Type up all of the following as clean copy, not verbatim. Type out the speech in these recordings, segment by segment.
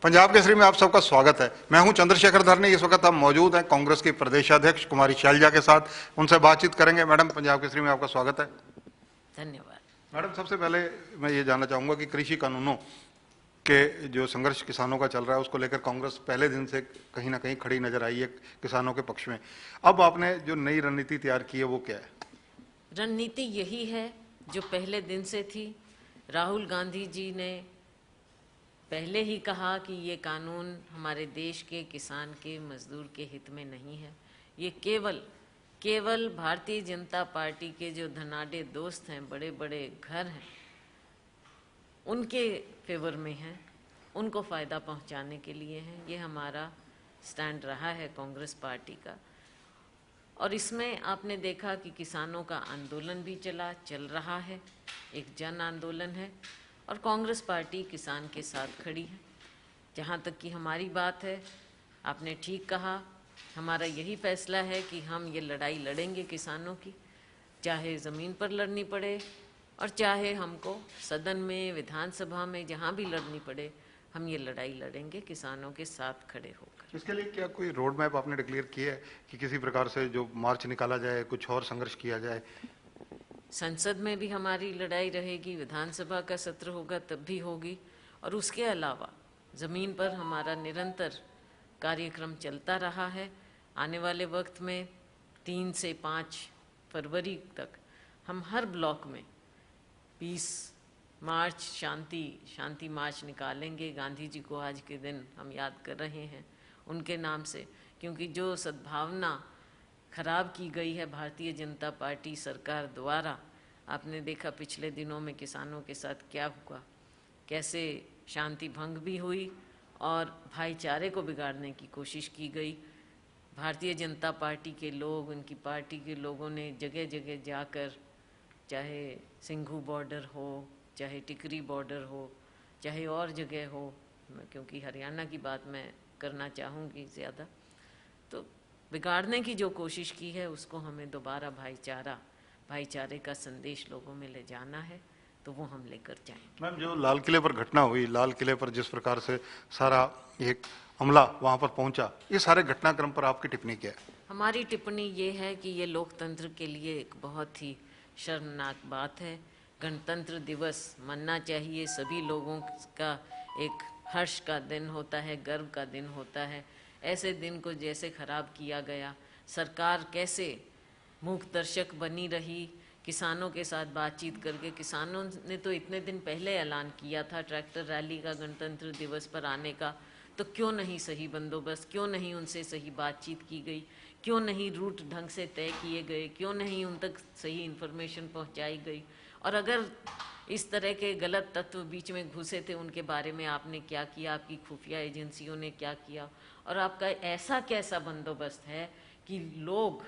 पंजाब केसरी में आप सबका स्वागत है। मैं हूं चंद्रशेखर धरनी। इस वक्त हम मौजूद हैं कांग्रेस की प्रदेशाध्यक्ष कुमारी शैलजा के साथ। उनसे बातचीत करेंगे। मैडम, पंजाब केसरी में आपका स्वागत है। धन्यवाद। मैडम, सबसे पहले मैं ये जानना चाहूंगा कि कृषि कानूनों के जो संघर्ष किसानों का चल रहा है उसको लेकर कांग्रेस पहले दिन से कहीं ना कहीं खड़ी नजर आई है किसानों के पक्ष में। अब आपने जो नई रणनीति तैयार की है वो क्या है? रणनीति यही है जो पहले दिन से थी। राहुल गांधी जी ने पहले ही कहा कि ये कानून हमारे देश के किसान के मजदूर के हित में नहीं है। ये केवल भारतीय जनता पार्टी के जो धनाढ्य दोस्त हैं, बड़े बड़े घर हैं, उनके फेवर में है, उनको फ़ायदा पहुंचाने के लिए है। ये हमारा स्टैंड रहा है कांग्रेस पार्टी का। और इसमें आपने देखा कि किसानों का आंदोलन भी चल रहा है, एक जन आंदोलन है और कांग्रेस पार्टी किसान के साथ खड़ी है। जहाँ तक कि हमारी बात है, आपने ठीक कहा, हमारा यही फैसला है कि हम ये लड़ाई लड़ेंगे किसानों की, चाहे ज़मीन पर लड़नी पड़े और चाहे हमको सदन में, विधानसभा में, जहाँ भी लड़नी पड़े, हम ये लड़ाई लड़ेंगे किसानों के साथ खड़े होकर। इसके लिए क्या कोई रोड मैप आपने डिक्लेयर किया है कि किसी प्रकार से जो मार्च निकाला जाए, कुछ और संघर्ष किया जाए? संसद में भी हमारी लड़ाई रहेगी, विधानसभा का सत्र होगा तब भी होगी, और उसके अलावा ज़मीन पर हमारा निरंतर कार्यक्रम चलता रहा है। आने वाले वक्त में 3 से 5 फरवरी तक हम हर ब्लॉक में 20 मार्च शांति मार्च निकालेंगे। गांधी जी को आज के दिन हम याद कर रहे हैं उनके नाम से, क्योंकि जो सद्भावना खराब की गई है भारतीय जनता पार्टी सरकार द्वारा, आपने देखा पिछले दिनों में किसानों के साथ क्या हुआ, कैसे शांति भंग भी हुई और भाईचारे को बिगाड़ने की कोशिश की गई। भारतीय जनता पार्टी के लोग, उनकी पार्टी के लोगों ने जगह जगह जाकर, चाहे सिंघू बॉर्डर हो, चाहे टिकरी बॉर्डर हो, चाहे और जगह हो, क्योंकि हरियाणा की बात मैं करना चाहूँगी ज़्यादा, तो बिगाड़ने की जो कोशिश की है उसको हमें दोबारा भाईचारे का संदेश लोगों में ले जाना है, तो वो हम लेकर जाएंगे। मैम, जो लाल किले पर घटना हुई, लाल किले पर जिस प्रकार से सारा एक हमला वहां पर पहुंचा, ये सारे घटनाक्रम पर आपकी टिप्पणी क्या है? हमारी टिप्पणी ये है कि ये लोकतंत्र के लिए एक बहुत ही शर्मनाक बात है। गणतंत्र दिवस मनना चाहिए, सभी लोगों का एक हर्ष का दिन होता है, गर्व का दिन होता है। ऐसे दिन को जैसे खराब किया गया, सरकार कैसे मूक दर्शक बनी रही, किसानों के साथ बातचीत करके। किसानों ने तो इतने दिन पहले ऐलान किया था ट्रैक्टर रैली का गणतंत्र दिवस पर आने का, तो क्यों नहीं सही बंदोबस्त, क्यों नहीं उनसे सही बातचीत की गई, क्यों नहीं रूट ढंग से तय किए गए, क्यों नहीं उन तक सही इन्फॉर्मेशन पहुंचाई गई। और अगर इस तरह के गलत तत्व बीच में घुसे थे, उनके बारे में आपने क्या किया, आपकी खुफिया एजेंसियों ने क्या किया, और आपका ऐसा कैसा बंदोबस्त है कि लोग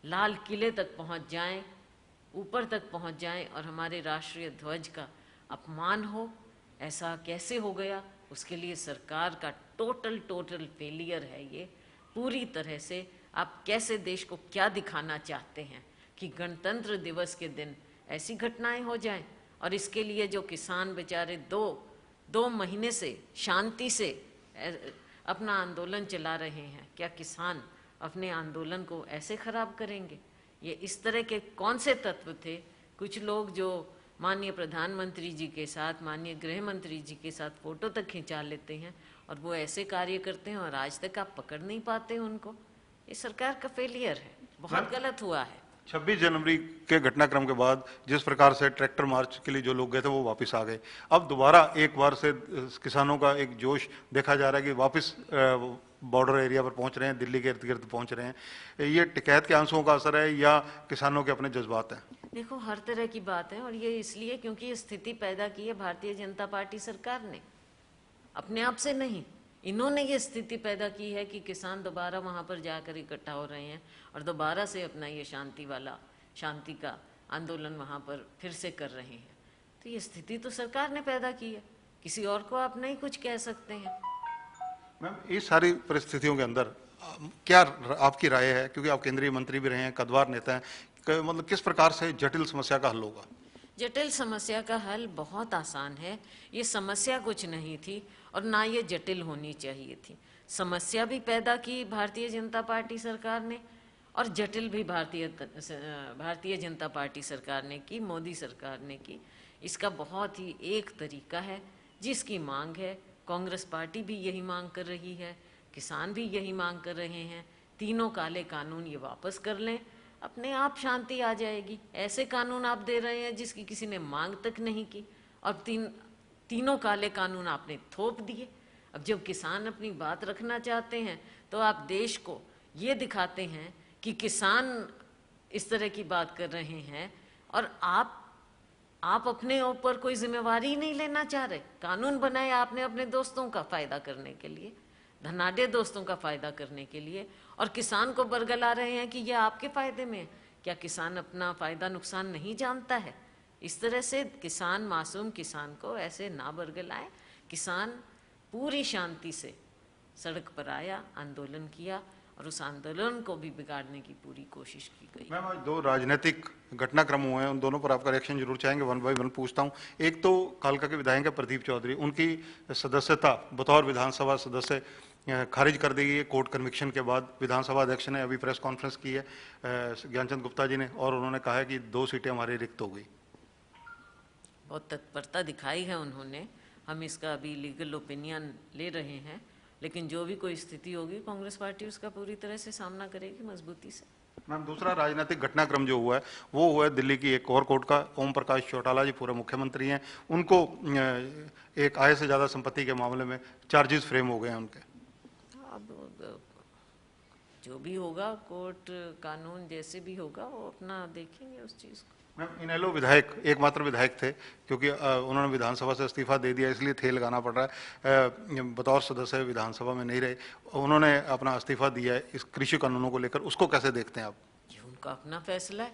लाल किले तक पहुंच जाएं, ऊपर तक पहुंच जाएं और हमारे राष्ट्रीय ध्वज का अपमान हो? ऐसा कैसे हो गया? उसके लिए सरकार का टोटल फेलियर है ये पूरी तरह से। आप कैसे देश को क्या दिखाना चाहते हैं कि गणतंत्र दिवस के दिन ऐसी घटनाएं हो जाएं? और इसके लिए जो किसान बेचारे दो महीने से शांति से अपना आंदोलन चला रहे हैं, क्या किसान अपने आंदोलन को ऐसे खराब करेंगे? ये इस तरह के कौन से तत्व थे? कुछ लोग जो माननीय प्रधानमंत्री जी के साथ, माननीय गृह मंत्री जी के साथ फोटो तक खिंचा लेते हैं और वो ऐसे कार्य करते हैं और आज तक आप पकड़ नहीं पाते उनको। ये सरकार का फेलियर है, बहुत गलत हुआ है। 26 जनवरी के घटनाक्रम के बाद जिस प्रकार से ट्रैक्टर मार्च के लिए जो लोग गए थे वो वापस आ गए। अब दोबारा एक बार से किसानों का एक जोश देखा जा रहा है कि वापस बॉर्डर एरिया पर पहुंच रहे हैं, दिल्ली के इर्द गिर्द पहुंच रहे हैं। ये टिकैत के आंसुओं का असर है या किसानों के अपने जज्बात हैं? देखो, हर तरह की बात है, और ये इसलिए क्योंकि ये स्थिति पैदा की है भारतीय जनता पार्टी सरकार ने, अपने आप से नहीं। इन्होंने ये स्थिति पैदा की है कि किसान दोबारा वहाँ पर जाकर इकट्ठा हो रहे हैं और दोबारा से अपना ये शांति का आंदोलन वहाँ पर फिर से कर रहे हैं। तो ये स्थिति तो सरकार ने पैदा की है, किसी और को आप नहीं कुछ कह सकते हैं। मैम, इस सारी परिस्थितियों के अंदर क्या आपकी राय है, क्योंकि आप केंद्रीय मंत्री भी रहे हैं, कद्दावर नेता हैं, मतलब किस प्रकार से जटिल समस्या का हल होगा? जटिल समस्या का हल बहुत आसान है। ये समस्या कुछ नहीं थी और ना ये जटिल होनी चाहिए थी। समस्या भी पैदा की भारतीय जनता पार्टी सरकार ने और जटिल भी भारतीय जनता पार्टी सरकार ने की, मोदी सरकार ने की। इसका बहुत ही एक तरीका है जिसकी मांग है, कांग्रेस पार्टी भी यही मांग कर रही है, किसान भी यही मांग कर रहे हैं, तीनों काले कानून ये वापस कर लें, अपने आप शांति आ जाएगी। ऐसे कानून आप दे रहे हैं जिसकी किसी ने मांग तक नहीं की और तीनों काले कानून आपने थोप दिए। अब जब किसान अपनी बात रखना चाहते हैं तो आप देश को ये दिखाते हैं कि किसान इस तरह की बात कर रहे हैं और आप अपने ऊपर कोई जिम्मेवारी नहीं लेना चाह रहे। कानून बनाए आपने अपने दोस्तों का फायदा करने के लिए, धनाढ्य दोस्तों का फायदा करने के लिए, और किसान को बरगला रहे हैं कि यह आपके फायदे में है। क्या किसान अपना फायदा नुकसान नहीं जानता है? इस तरह से किसान, मासूम किसान को ऐसे ना बरगलाए। किसान पूरी शांति से सड़क पर आया, आंदोलन किया और उस आंदोलन को भी बिगाड़ने की पूरी कोशिश की गई। मैम, आज दो राजनीतिक घटनाक्रम हुए हैं, उन दोनों पर आपका रिएक्शन जरूर चाहेंगे। वन बाय वन पूछता हूं। एक तो कालका के विधायक है प्रदीप चौधरी, उनकी सदस्यता बतौर विधानसभा सदस्य खारिज कर दी गई है कोर्ट कन्विक्शन के बाद। विधानसभा अध्यक्ष ने अभी प्रेस कॉन्फ्रेंस की है ज्ञानचंद गुप्ता जी ने, और उन्होंने कहा है कि 2 सीटें हमारी रिक्त हो गई। बहुत तत्परता दिखाई है उन्होंने। हम इसका अभी लीगल ओपिनियन ले रहे हैं, लेकिन जो भी कोई स्थिति होगी कांग्रेस पार्टी उसका पूरी तरह से सामना करेगी मजबूती से। मैम, दूसरा राजनीतिक घटनाक्रम जो हुआ है वो हुआ है दिल्ली की एक और कोर्ट का। ओम प्रकाश चौटाला जी पूर्व मुख्यमंत्री हैं, उनको एक आय से ज़्यादा संपत्ति के मामले में चार्जेस फ्रेम हो गए हैं उनके। अब जो भी होगा, कोर्ट कानून जैसे भी होगा वो अपना देखेंगे उस चीज़ को। मैम, इनेलो विधायक एकमात्र विधायक थे, क्योंकि उन्होंने विधानसभा से इस्तीफा दे दिया, इसलिए थे लगाना पड़ रहा है। बतौर सदस्य विधानसभा में नहीं रहे, उन्होंने अपना इस्तीफा दिया है इस कृषि कानूनों को लेकर, उसको कैसे देखते हैं आप? ये उनका अपना फैसला है,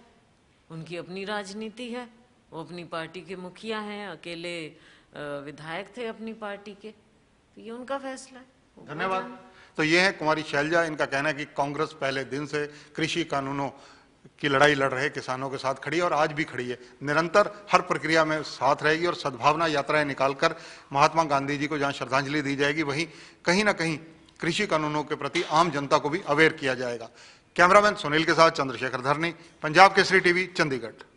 उनकी अपनी राजनीति है। वो अपनी पार्टी के मुखिया हैं, अकेले विधायक थे अपनी पार्टी के, तो ये उनका फैसला है। धन्यवाद। तो ये है कुमारी शैलजा, इनका कहना है कि कांग्रेस पहले दिन से कृषि कानूनों की लड़ाई लड़ रहे किसानों के साथ खड़ी है और आज भी खड़ी है, निरंतर हर प्रक्रिया में साथ रहेगी और सद्भावना यात्राएं निकालकर महात्मा गांधी जी को जहां श्रद्धांजलि दी जाएगी, वहीं कहीं ना कहीं कृषि कानूनों के प्रति आम जनता को भी अवेयर किया जाएगा। कैमरामैन सुनील के साथ चंद्रशेखर धरनी, पंजाब केसरी टीवी, चंडीगढ़।